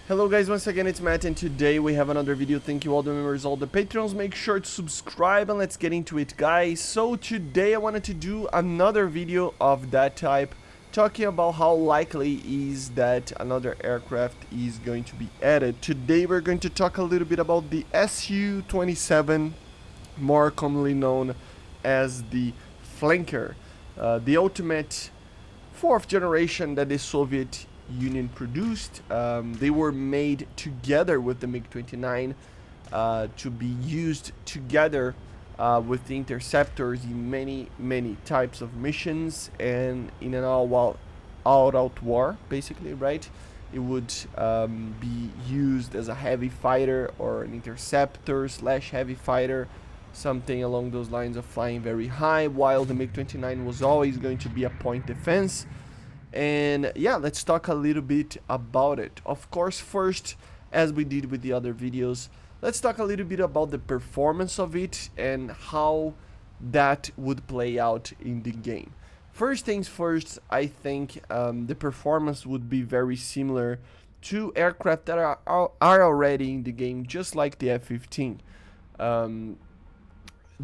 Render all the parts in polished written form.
Hello guys, once again it's Matt and today we have another video. Thank you all the members, all the patrons. Make sure to subscribe and let's get into it guys. So today I wanted to do another video of that type, talking about how likely is that another aircraft is going to be added. Today we're going to talk a little bit about the Su-27, more commonly known as the Flanker, the ultimate fourth generation that the Soviet Union produced. They were made together with the MiG-29 to be used together with the interceptors in many types of missions and in an all-out war, basically, right? It would be used as a heavy fighter or an interceptor slash heavy fighter, something along those lines of flying very high, while the MiG-29 was always going to be a point defense. And yeah, let's talk a little bit about it. Of course, first, as we did with the other videos, let's talk a little bit about the performance of it and how that would play out in the game. First things first, I think the performance would be very similar to aircraft that are already in the game, just like the F-15.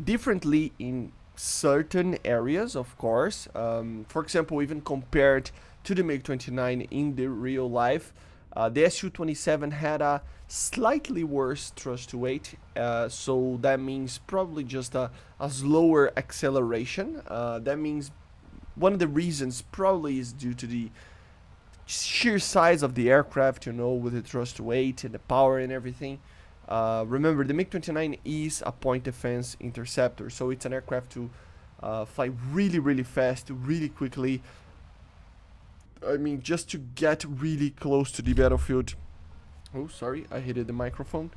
Differently in certain areas, of course. For example, even compared to the MiG-29 in the real life, the Su-27 had a slightly worse thrust to weight, so that means probably just a slower acceleration. That means one of the reasons probably is due to the sheer size of the aircraft, you know, with the thrust to weight and the power and everything. Remember, the MiG-29 is a point defense interceptor, so it's an aircraft to fly really fast, really quickly. I mean, just to get really close to the battlefield. Oh, sorry, I hit the microphone.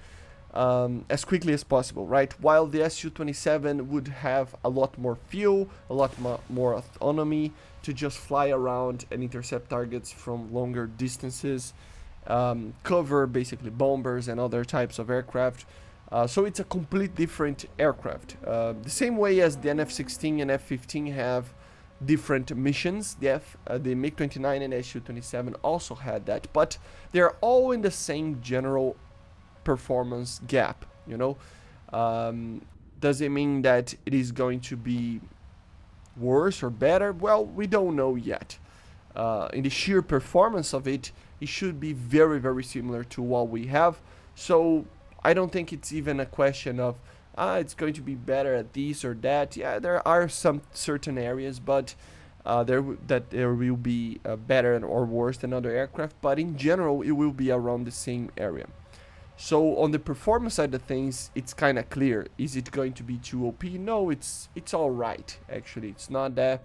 As quickly as possible, right? While the Su-27 would have a lot more fuel, a lot more autonomy to just fly around and intercept targets from longer distances. Cover basically bombers and other types of aircraft, so it's a complete different aircraft, the same way as the F-16 and F-15 have different missions. The MiG-29 and Su-27 also had that, but they're all in the same general performance gap, you know. Does it mean that it is going to be worse or better? Well, we don't know yet. In the sheer performance of it, it should be very similar to what we have. So I don't think it's even a question of it's going to be better at this or that. Yeah, there are some certain areas, but there will be better or worse than other aircraft, but in general it will be around the same area. So on the performance side of things, it's kind of clear. Is it going to be too OP? No, it's all right. Actually, it's not that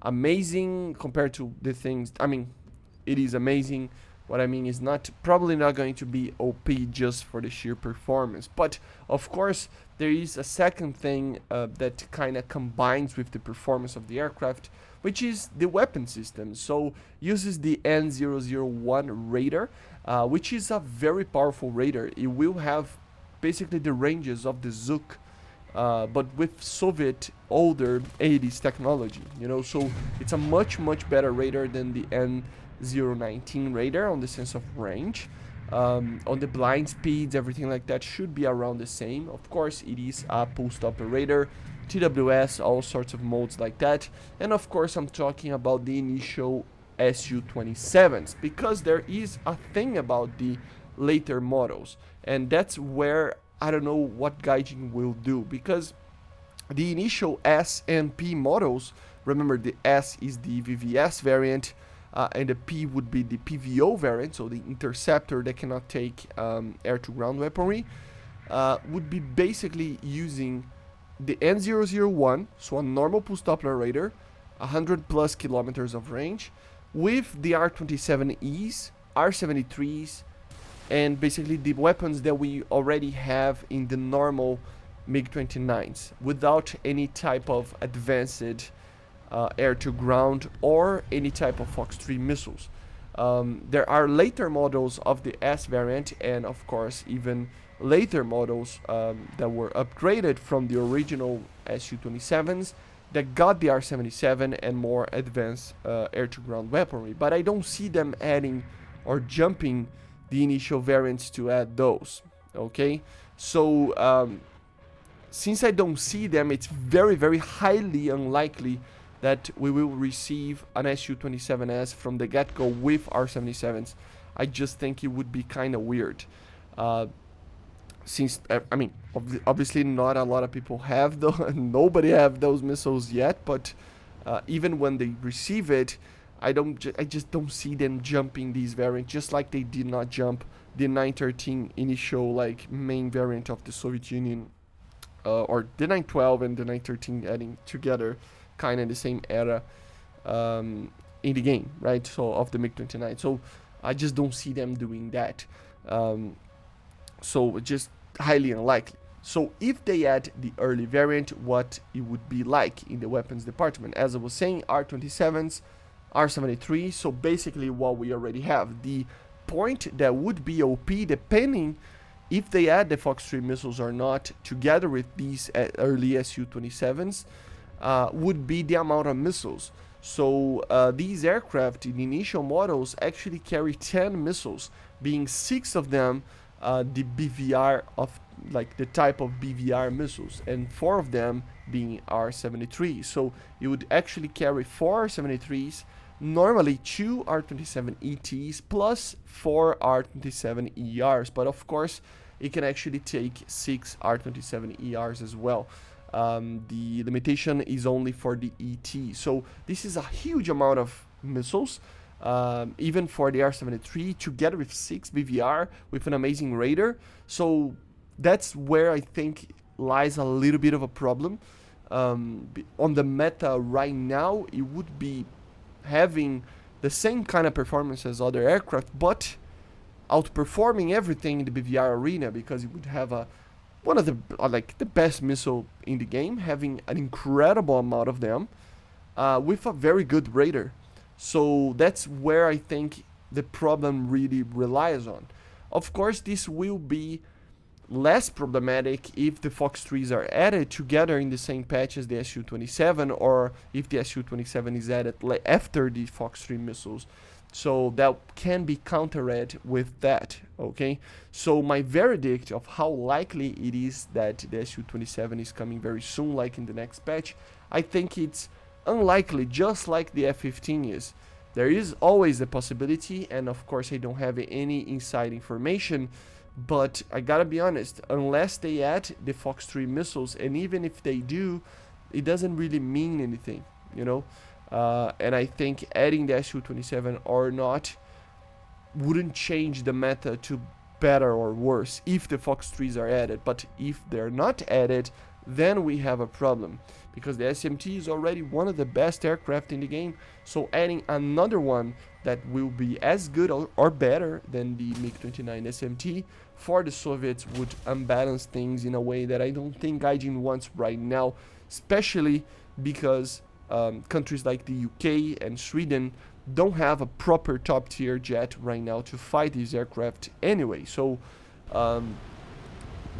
amazing compared to the things. I mean, it is amazing. What I mean is probably not going to be OP just for the sheer performance. But of course, there is a second thing that kind of combines with the performance of the aircraft, which is the weapon system. So uses the N001 radar, which is a very powerful radar. It will have basically the ranges of the Zuk, but with Soviet older 80s technology, you know. So it's a much better radar than the N019 radar on the sense of range. On the blind speeds, everything like that should be around the same. Of course, it is a pulse operator, TWS, all sorts of modes like that. And of course, I'm talking about the initial Su-27s, because there is a thing about the later models, and that's where I don't know what Gaijin will do, because the initial S and P models, remember the S is the VVS variant, and the P would be the PVO variant, so the interceptor that cannot take air-to-ground weaponry, would be basically using the N001, so a normal pulse Doppler radar, 100+ kilometers of range, with the R-27Es, R-73s, and basically the weapons that we already have in the normal MiG-29s, without any type of advanced air-to-ground or any type of Fox 3 missiles. There are later models of the S variant, and of course even later models that were upgraded from the original Su-27s that got the R-77 and more advanced air-to-ground weaponry, but I don't see them adding or jumping the initial variants to add those. Okay, so since I don't see them, it's very, very highly unlikely that we will receive an Su-27S from the get-go with R77s. I just think it would be kind of weird. Since, I mean, obviously not a lot of people have nobody have those missiles yet, but even when they receive it, I just don't see them jumping these variants, just like they did not jump the 913 initial like main variant of the Soviet Union, or the 912 and the 913 adding together, kind of the same era in the game, right? So of the MiG-29. So I just don't see them doing that. So just highly unlikely. So if they add the early variant, what it would be like in the weapons department? As I was saying, R27s, R73. So basically what we already have. The point that would be OP, depending if they add the Fox 3 missiles or not, together with these early Su-27s, would be the amount of missiles. So these aircraft in initial models actually carry 10 missiles, being 6 of them the BVR of like the type of BVR missiles, and 4 of them being R-73. So you would actually carry 4 R-73s, normally 2 R-27 ETs plus 4 R-27 ERs, but of course it can actually take 6 R-27 ERs as well. The limitation is only for the ET. So this is a huge amount of missiles, even for the R-73, together with 6 BVR with an amazing radar. So that's where I think lies a little bit of a problem. On the meta right now, it would be having the same kind of performance as other aircraft, but outperforming everything in the BVR arena, because it would have one of the best missile in the game, having an incredible amount of them, with a very good radar. So that's where I think the problem really relies on. Of course, this will be less problematic if the Fox 3s are added together in the same patch as the Su-27, or if the Su-27 is added after the Fox 3 missiles. So that can be countered with that, okay? So my verdict of how likely it is that the Su-27 is coming very soon, like in the next patch, I think it's unlikely, just like the F-15 is. There is always a possibility, and of course I don't have any inside information, but I gotta be honest, unless they add the Fox 3 missiles, and even if they do, it doesn't really mean anything, you know? And I think adding the Su-27 or not wouldn't change the meta to better or worse if the Fox 3s are added. But if they're not added, then we have a problem, because the SMT is already one of the best aircraft in the game. So adding another one that will be as good or better than the MiG-29 SMT for the Soviets would unbalance things in a way that I don't think Gaijin wants right now, especially because countries like the UK and Sweden don't have a proper top tier jet right now to fight these aircraft anyway. So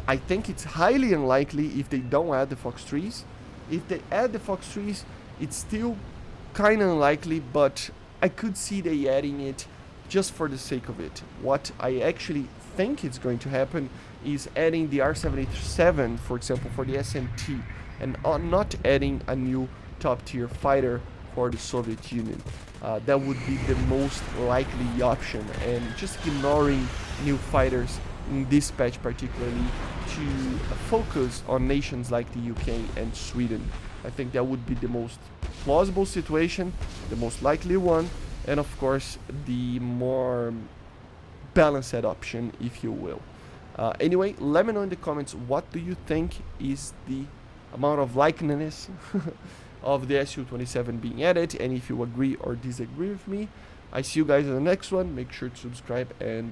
I think it's highly unlikely if they don't add the Fox 3s. If they add the Fox 3s, it's still kind of unlikely, but I could see they adding it just for the sake of it. What I actually think is going to happen is adding the R-77, for example, for the SMT, and not adding a new top tier fighter for the Soviet Union. That would be the most likely option, and just ignoring new fighters in this patch particularly to focus on nations like the UK and Sweden. I think that would be the most plausible situation, the most likely one, and of course the more balanced option, if you will. Anyway, let me know in the comments, what do you think is the amount of likeliness of the Su-27 being added, and if you agree or disagree with me. I see you guys in the next one. Make sure to subscribe, and bye.